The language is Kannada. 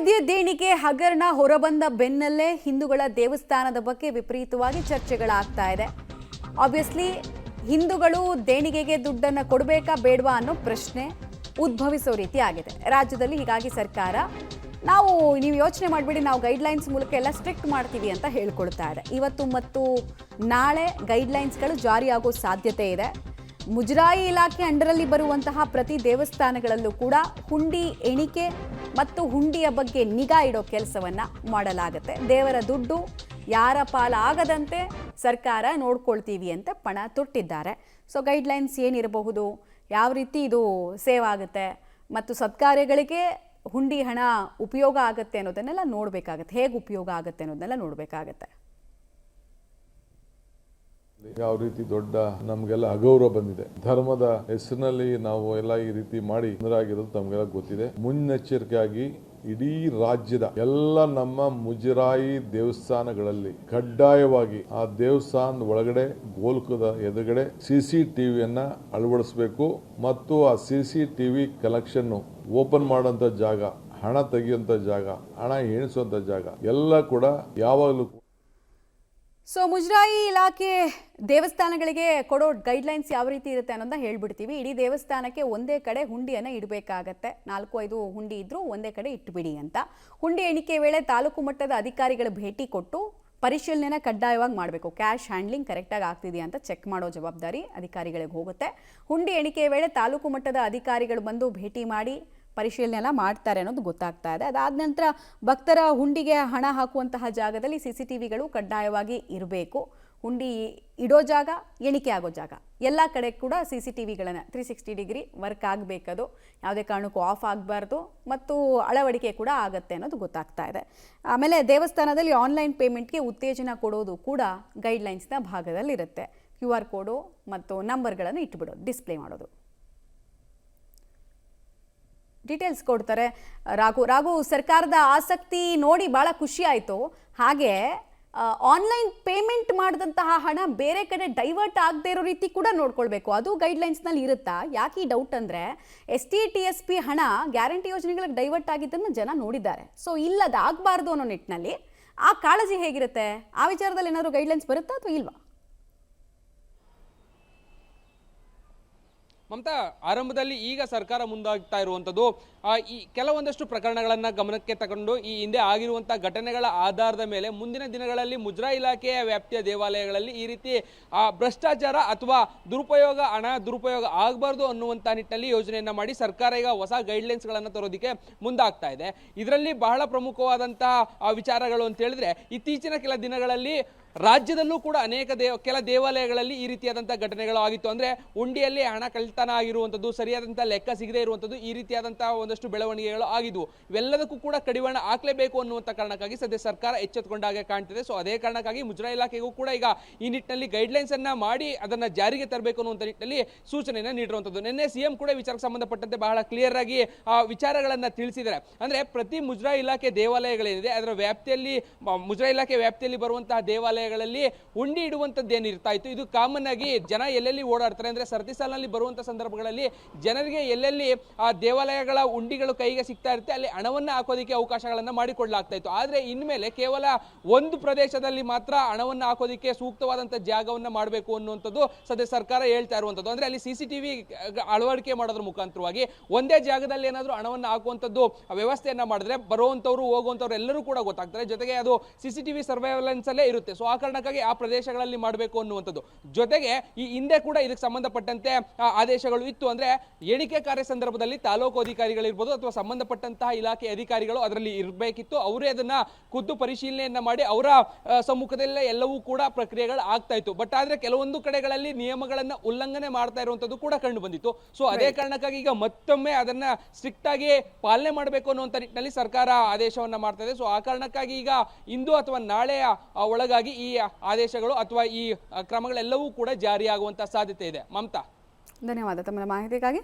ಅಯೋಧ್ಯೆ ದೇಣಿಗೆ ಹಗರಣ ಹೊರಬಂದ ಬೆನ್ನಲ್ಲೇ ಹಿಂದೂಗಳ ದೇವಸ್ಥಾನದ ಬಗ್ಗೆ ವಿಪರೀತವಾಗಿ ಚರ್ಚೆಗಳಾಗ್ತಾ ಇದೆ. ಆಬ್ವಿಯಸ್ಲಿ ಹಿಂದೂಗಳು ದೇಣಿಗೆಗೆ ದುಡ್ಡನ್ನು ಕೊಡಬೇಕಾ ಬೇಡವಾ ಅನ್ನೋ ಪ್ರಶ್ನೆ ಉದ್ಭವಿಸೋ ರೀತಿ ಆಗಿದೆ ರಾಜ್ಯದಲ್ಲಿ. ಹೀಗಾಗಿ ಸರ್ಕಾರ ನೀವು ಯೋಚನೆ ಮಾಡಬೇಡಿ, ನಾವು ಗೈಡ್ಲೈನ್ಸ್ ಮೂಲಕ ಎಲ್ಲ ಸ್ಟ್ರಿಕ್ಟ್ ಮಾಡ್ತೀವಿ ಅಂತ ಹೇಳ್ಕೊಳ್ತಾ ಇದೆ. ಇವತ್ತು ಮತ್ತು ನಾಳೆ ಗೈಡ್ಲೈನ್ಸ್ಗಳು ಜಾರಿಯಾಗೋ ಸಾಧ್ಯತೆ ಇದೆ. ಮುಜರಾಯಿ ಇಲಾಖೆ ಅಂಡರಲ್ಲಿ ಬರುವಂತಹ ಪ್ರತಿ ದೇವಸ್ಥಾನಗಳಲ್ಲೂ ಕೂಡ ಹುಂಡಿ ಎಣಿಕೆ ಮತ್ತು ಹುಂಡಿಯ ಬಗ್ಗೆ ನಿಗಾ ಇಡೋ ಕೆಲಸವನ್ನ ಮಾಡಲಾಗುತ್ತೆ. ದೇವರ ದುಡ್ಡು ಯಾರ ಪಾಲಾಗದಂತೆ ಸರ್ಕಾರ ನೋಡ್ಕೊಳ್ತೀವಿ ಅಂತ ಪಣ ತೊಟ್ಟಿದ್ದಾರೆ. ಸೊ ಗೈಡ್ಲೈನ್ಸ್ ಏನಿರಬಹುದು, ಯಾವ ರೀತಿ ಇದು ಸೇವ್ ಆಗುತ್ತೆ ಮತ್ತು ಸತ್ಕಾರ್ಯಗಳಿಗೆ ಹುಂಡಿ ಹಣ ಉಪಯೋಗ ಆಗುತ್ತೆ ಅನ್ನೋದನ್ನೆಲ್ಲ ನೋಡಬೇಕಾಗತ್ತೆ. ಹೇಗೆ ಉಪಯೋಗ ಆಗುತ್ತೆ ಅನ್ನೋದನ್ನೆಲ್ಲ ನೋಡಬೇಕಾಗತ್ತೆ. ಯಾವ ರೀತಿ ದೊಡ್ಡ ನಮ್ಗೆಲ್ಲ ಅಗೌರವ ಬಂದಿದೆ, ಧರ್ಮದ ಹೆಸರಿನಲ್ಲಿ ನಾವು ಎಲ್ಲ ಈ ರೀತಿ ಮಾಡಿ ಆಗಿರೋದು ತಮ್ಗೆಲ್ಲ ಗೊತ್ತಿದೆ. ಮುನ್ನೆಚ್ಚರಿಕೆಯಾಗಿ ಇಡೀ ರಾಜ್ಯದ ಎಲ್ಲ ನಮ್ಮ ಮುಜರಾಯಿ ದೇವಸ್ಥಾನಗಳಲ್ಲಿ ಕಡ್ಡಾಯವಾಗಿ ಆ ದೇವಸ್ಥಾನದ ಒಳಗಡೆ ಗೋಲ್ಕದ ಎದುರುಗಡೆ CCTVಯನ್ನ ಅಳವಡಿಸಬೇಕು ಮತ್ತು ಆ CCTV ಕಲೆಕ್ಷನ್ ಓಪನ್ ಮಾಡೋಂಥ ಜಾಗ, ಹಣ ತೆಗೆಯುವಂಥ ಜಾಗ, ಹಣ ಎಣಿಸುವಂಥ ಜಾಗ ಎಲ್ಲ ಕೂಡ ಯಾವಾಗಲೂ. ಸೊ ಮುಜರಾಯಿ ಇಲಾಖೆ ದೇವಸ್ಥಾನಗಳಿಗೆ ಕೊಡೋ ಗೈಡ್ಲೈನ್ಸ್ ಯಾವ ರೀತಿ ಇರುತ್ತೆ ಅನ್ನೋದನ್ನ ಹೇಳ್ಬಿಡ್ತೀವಿ. ಇಡೀ ದೇವಸ್ಥಾನಕ್ಕೆ ಒಂದೇ ಕಡೆ ಹುಂಡಿಯನ್ನು ಇಡಬೇಕಾಗತ್ತೆ. 4-5 ಹುಂಡಿ ಇದ್ರೂ ಒಂದೇ ಕಡೆ ಇಟ್ಬಿಡಿ ಅಂತ. ಹುಂಡಿ ಎಣಿಕೆ ವೇಳೆ ತಾಲೂಕು ಮಟ್ಟದ ಅಧಿಕಾರಿಗಳು ಭೇಟಿ ಕೊಟ್ಟು ಪರಿಶೀಲನೆನ ಕಡ್ಡಾಯವಾಗಿ ಮಾಡಬೇಕು. ಕ್ಯಾಶ್ ಹ್ಯಾಂಡ್ಲಿಂಗ್ ಕರೆಕ್ಟಾಗಿ ಆಗ್ತಿದೆಯಾ ಅಂತ ಚೆಕ್ ಮಾಡೋ ಜವಾಬ್ದಾರಿ ಅಧಿಕಾರಿಗಳಿಗೆ ಹೋಗುತ್ತೆ. ಹುಂಡಿ ಎಣಿಕೆ ವೇಳೆ ತಾಲೂಕು ಮಟ್ಟದ ಅಧಿಕಾರಿಗಳು ಬಂದು ಭೇಟಿ ಮಾಡಿ ಪರಿಶೀಲನೆ ಎಲ್ಲ ಮಾಡ್ತಾರೆ ಅನ್ನೋದು ಗೊತ್ತಾಗ್ತಾ ಇದೆ. ಅದಾದ ನಂತರ ಭಕ್ತರ ಹುಂಡಿಗೆ ಹಣ ಹಾಕುವಂತಹ ಜಾಗದಲ್ಲಿ CCTVಗಳು ಕಡ್ಡಾಯವಾಗಿ ಇರಬೇಕು. ಹುಂಡಿ ಇಡೋ ಜಾಗ, ಎಣಿಕೆ ಆಗೋ ಜಾಗ ಎಲ್ಲ ಕಡೆ ಕೂಡ CCTVಗಳನ್ನು 360 ಡಿಗ್ರಿ ವರ್ಕ್ ಆಗಬೇಕದು. ಯಾವುದೇ ಕಾರಣಕ್ಕೂ ಆಫ್ ಆಗಬಾರ್ದು ಮತ್ತು ಅಳವಡಿಕೆ ಕೂಡ ಆಗುತ್ತೆ ಅನ್ನೋದು ಗೊತ್ತಾಗ್ತಾ ಇದೆ. ಆಮೇಲೆ ದೇವಸ್ಥಾನದಲ್ಲಿ ಆನ್ಲೈನ್ ಪೇಮೆಂಟ್ಗೆ ಉತ್ತೇಜನ ಕೊಡೋದು ಕೂಡ ಗೈಡ್ಲೈನ್ಸ್ನ ಭಾಗದಲ್ಲಿರುತ್ತೆ. QR ಕೋಡು ಮತ್ತು ನಂಬರ್ಗಳನ್ನು ಇಟ್ಬಿಡೋದು, ಡಿಸ್ಪ್ಲೇ ಮಾಡೋದು. ಡೀಟೇಲ್ಸ್ ಕೊಡ್ತಾರೆ ರಾಘು. ಸರ್ಕಾರದ ಆಸಕ್ತಿ ನೋಡಿ ಭಾಳ ಖುಷಿ ಆಯಿತು. ಹಾಗೆ ಆನ್ಲೈನ್ ಪೇಮೆಂಟ್ ಮಾಡಿದಂತಹ ಹಣ ಬೇರೆ ಕಡೆ ಡೈವರ್ಟ್ ಆಗದೆ ಇರೋ ರೀತಿ ಕೂಡ ನೋಡ್ಕೊಳ್ಬೇಕು. ಅದು ಗೈಡ್ಲೈನ್ಸ್ನಲ್ಲಿ ಇರುತ್ತಾ? ಯಾಕೆ ಈ ಡೌಟ್ ಅಂದರೆ ST TSP ಹಣ ಗ್ಯಾರಂಟಿ ಯೋಜನೆಗಳಿಗೆ ಡೈವರ್ಟ್ ಆಗಿದ್ದನ್ನು ಜನ ನೋಡಿದ್ದಾರೆ. ಸೊ ಇಲ್ಲದಾಗಬಾರ್ದು ಅನ್ನೋ ನಿಟ್ಟಿನಲ್ಲಿ ಆ ಕಾಳಜಿ ಹೇಗಿರುತ್ತೆ? ಆ ವಿಚಾರದಲ್ಲಿ ಏನಾದರೂ ಗೈಡ್ಲೈನ್ಸ್ ಬರುತ್ತಾ ಅಥವಾ ಇಲ್ವಾ? ಮಮತಾ, ಆರಂಭದಲ್ಲಿ ಈಗ ಸರ್ಕಾರ ಮುಂದಾಗ್ತಾ ಇರುವಂಥದ್ದು ಈ ಕೆಲವೊಂದಷ್ಟು ಪ್ರಕರಣಗಳನ್ನು ಗಮನಕ್ಕೆ ತಗೊಂಡು ಈ ಹಿಂದೆ ಆಗಿರುವಂಥ ಘಟನೆಗಳ ಆಧಾರದ ಮೇಲೆ ಮುಂದಿನ ದಿನಗಳಲ್ಲಿ ಮುಜರಾಯಿ ಇಲಾಖೆಯ ವ್ಯಾಪ್ತಿಯ ದೇವಾಲಯಗಳಲ್ಲಿ ಈ ರೀತಿ ಭ್ರಷ್ಟಾಚಾರ ಅಥವಾ ಹಣ ದುರುಪಯೋಗ ಆಗಬಾರ್ದು ಅನ್ನುವಂಥ ನಿಟ್ಟಿನಲ್ಲಿ ಯೋಜನೆಯನ್ನು ಮಾಡಿ ಸರ್ಕಾರ ಈಗ ಹೊಸ ಗೈಡ್ಲೈನ್ಸ್ಗಳನ್ನು ತರೋದಕ್ಕೆ ಮುಂದಾಗ್ತಾ ಇದೆ. ಇದರಲ್ಲಿ ಬಹಳ ಪ್ರಮುಖವಾದಂತಹ ವಿಚಾರಗಳು ಅಂತ ಹೇಳಿದ್ರೆ, ಇತ್ತೀಚಿನ ಕೆಲ ದಿನಗಳಲ್ಲಿ ರಾಜ್ಯದಲ್ಲೂ ಕೂಡ ಕೆಲ ದೇವಾಲಯಗಳಲ್ಲಿ ಈ ರೀತಿಯಾದಂಥ ಘಟನೆಗಳು ಆಗಿತ್ತು. ಅಂದರೆ ಹುಂಡಿಯಲ್ಲಿ ಹಣ ಕಳ್ತನ ಆಗಿರುವಂಥದ್ದು, ಸರಿಯಾದಂಥ ಲೆಕ್ಕ ಸಿಗದೇ ಇರುವಂಥದ್ದು, ಈ ರೀತಿಯಾದಂಥ ಒಂದಷ್ಟು ಬೆಳವಣಿಗೆಗಳು ಆಗಿದ್ವು. ಇವೆಲ್ಲದಕ್ಕೂ ಕೂಡ ಕಡಿವಾಣ ಹಾಕಲೇಬೇಕು ಅನ್ನುವಂಥ ಕಾರಣಕ್ಕಾಗಿ ಸದ್ಯ ಸರ್ಕಾರ ಎಚ್ಚೆತ್ತುಕೊಂಡಾಗೆ ಕಾಣ್ತಿದೆ. ಸೊ ಅದೇ ಕಾರಣಕ್ಕಾಗಿ ಮುಜರಾಯಿ ಇಲಾಖೆಗೂ ಕೂಡ ಈಗ ಈ ನಿಟ್ಟಿನಲ್ಲಿ ಗೈಡ್ಲೈನ್ಸ್ ಅನ್ನ ಮಾಡಿ ಅದನ್ನ ಜಾರಿಗೆ ತರಬೇಕು ಅನ್ನುವಂಥ ನಿಟ್ಟಿನಲ್ಲಿ ಸೂಚನೆಯನ್ನು ನೀಡಿರುವಂಥದ್ದು. ನಿನ್ನೆ CM ಕೂಡ ವಿಚಾರಕ್ಕೆ ಸಂಬಂಧಪಟ್ಟಂತೆ ಬಹಳ ಕ್ಲಿಯರ್ ಆಗಿ ವಿಚಾರಗಳನ್ನ ತಿಳಿಸಿದ್ದಾರೆ. ಅಂದ್ರೆ ಪ್ರತಿ ಮುಜರಾಯಿ ಇಲಾಖೆ ದೇವಾಲಯಗಳೇನಿದೆ ಅದರ ವ್ಯಾಪ್ತಿಯಲ್ಲಿ, ಮುಜರಾಯಿ ಇಲಾಖೆ ವ್ಯಾಪ್ತಿಯಲ್ಲಿ ಬರುವಂತಹ ದೇವಾಲಯಗಳಲ್ಲಿ ಹುಂಡಿ ಇಡುವಂಥದ್ದು ಏನಿರ್ತಾ ಇತ್ತು, ಇದು ಕಾಮನ್ ಆಗಿ ಜನ ಎಲ್ಲೆಲ್ಲಿ ಓಡಾಡ್ತಾರೆ ಅಂದ್ರೆ ಸರತಿ ಸಾಲಿನಲ್ಲಿ ಬರುವಂತಹ ಸಂದರ್ಭಗಳಲ್ಲಿ ಜನರಿಗೆ ಎಲ್ಲೆಲ್ಲಿ ಆ ದೇವಾಲಯಗಳ ಹುಂಡಿಗಳು ಕೈಗೆ ಸಿಗ್ತಾ ಇರುತ್ತೆ ಅಲ್ಲಿ ಹಣವನ್ನು ಹಾಕೋದಕ್ಕೆ ಅವಕಾಶಗಳನ್ನ ಮಾಡಿಕೊಡ್ಲಾಗ್ತಾ ಇತ್ತು. ಆದ್ರೆ ಇನ್ಮೇಲೆ ಕೇವಲ ಒಂದು ಪ್ರದೇಶದಲ್ಲಿ ಮಾತ್ರ ಹಣವನ್ನು ಹಾಕೋದಕ್ಕೆ ಸೂಕ್ತವಾದಂತಹ ಜಾಗವನ್ನ ಮಾಡಬೇಕು ಅನ್ನುವಂಥದ್ದು ಸದ್ಯ ಸರ್ಕಾರ ಹೇಳ್ತಾ ಇರುವಂಥದ್ದು. ಅಂದ್ರೆ ಅಲ್ಲಿ CCTV ಅಳವಡಿಕೆ ಮಾಡೋದ್ರ ಮುಖಾಂತರವಾಗಿ ಒಂದೇ ಜಾಗದಲ್ಲಿ ಏನಾದರೂ ಹಣವನ್ನು ಹಾಕುವಂಥದ್ದು ವ್ಯವಸ್ಥೆಯನ್ನ ಮಾಡಿದ್ರೆ ಬರುವಂತವ್ರು ಹೋಗುವಂತವ್ರು ಎಲ್ಲರೂ ಕೂಡ ಗೊತ್ತಾಗ್ತಾರೆ. ಜೊತೆಗೆ ಅದು CCTV ಸರ್ವೈಲೆನ್ಸ್ ಅಲ್ಲೇ ಇರುತ್ತೆ. ಸೊ ಆ ಕಾರಣಕ್ಕಾಗಿ ಆ ಪ್ರದೇಶಗಳಲ್ಲಿ ಮಾಡಬೇಕು ಅನ್ನುವಂಥದ್ದು. ಜೊತೆಗೆ ಈ ಹಿಂದೆ ಕೂಡ ಇದಕ್ಕೆ ಸಂಬಂಧಪಟ್ಟಂತೆ ಆದೇಶಗಳು ಇತ್ತು. ಅಂದ್ರೆ ಎಣಿಕೆ ಕಾರ್ಯ ಸಂದರ್ಭದಲ್ಲಿ ತಾಲೂಕು ಅಧಿಕಾರಿಗಳಿರ್ಬೋದು ಅಥವಾ ಸಂಬಂಧಪಟ್ಟಂತಹ ಇಲಾಖೆ ಅಧಿಕಾರಿಗಳು ಅದರಲ್ಲಿ ಇರಬೇಕಿತ್ತು. ಅವರೇ ಅದನ್ನ ಖುದ್ದು ಪರಿಶೀಲನೆಯನ್ನ ಮಾಡಿ ಅವರ ಸಮ್ಮುಖದಲ್ಲೇ ಎಲ್ಲವೂ ಕೂಡ ಪ್ರಕ್ರಿಯೆಗಳು ಆಗ್ತಾ ಇತ್ತು. ಬಟ್ ಆದ್ರೆ ಕೆಲವೊಂದು ಕಡೆಗಳಲ್ಲಿ ನಿಯಮಗಳನ್ನ ಉಲ್ಲಂಘನೆ ಮಾಡ್ತಾ ಇರುವಂತದ್ದು ಕೂಡ ಕಂಡು ಬಂದಿತ್ತು. ಸೊ ಅದೇ ಕಾರಣಕ್ಕಾಗಿ ಈಗ ಮತ್ತೊಮ್ಮೆ ಅದನ್ನ ಸ್ಟ್ರಿಕ್ಟ್ ಆಗಿ ಪಾಲನೆ ಮಾಡಬೇಕು ಅನ್ನುವಂಥ ನಿಟ್ಟಿನಲ್ಲಿ ಸರ್ಕಾರ ಆದೇಶವನ್ನ ಮಾಡ್ತಾ ಇದೆ. ಸೊ ಆ ಕಾರಣಕ್ಕಾಗಿ ಈಗ ಇಂದು ಅಥವಾ ನಾಳೆಯ ಒಳಗಾಗಿ ಈ ಆದೇಶಗಳು ಅಥವಾ ಈ ಕ್ರಮಗಳೆಲ್ಲವೂ ಕೂಡ ಜಾರಿಯಾಗುವಂತ ಸಾಧ್ಯತೆ ಇದೆ. ಮಮತಾ, ಧನ್ಯವಾದ ತಮ್ಮ ಮಾಹಿತಿಗಾಗಿ.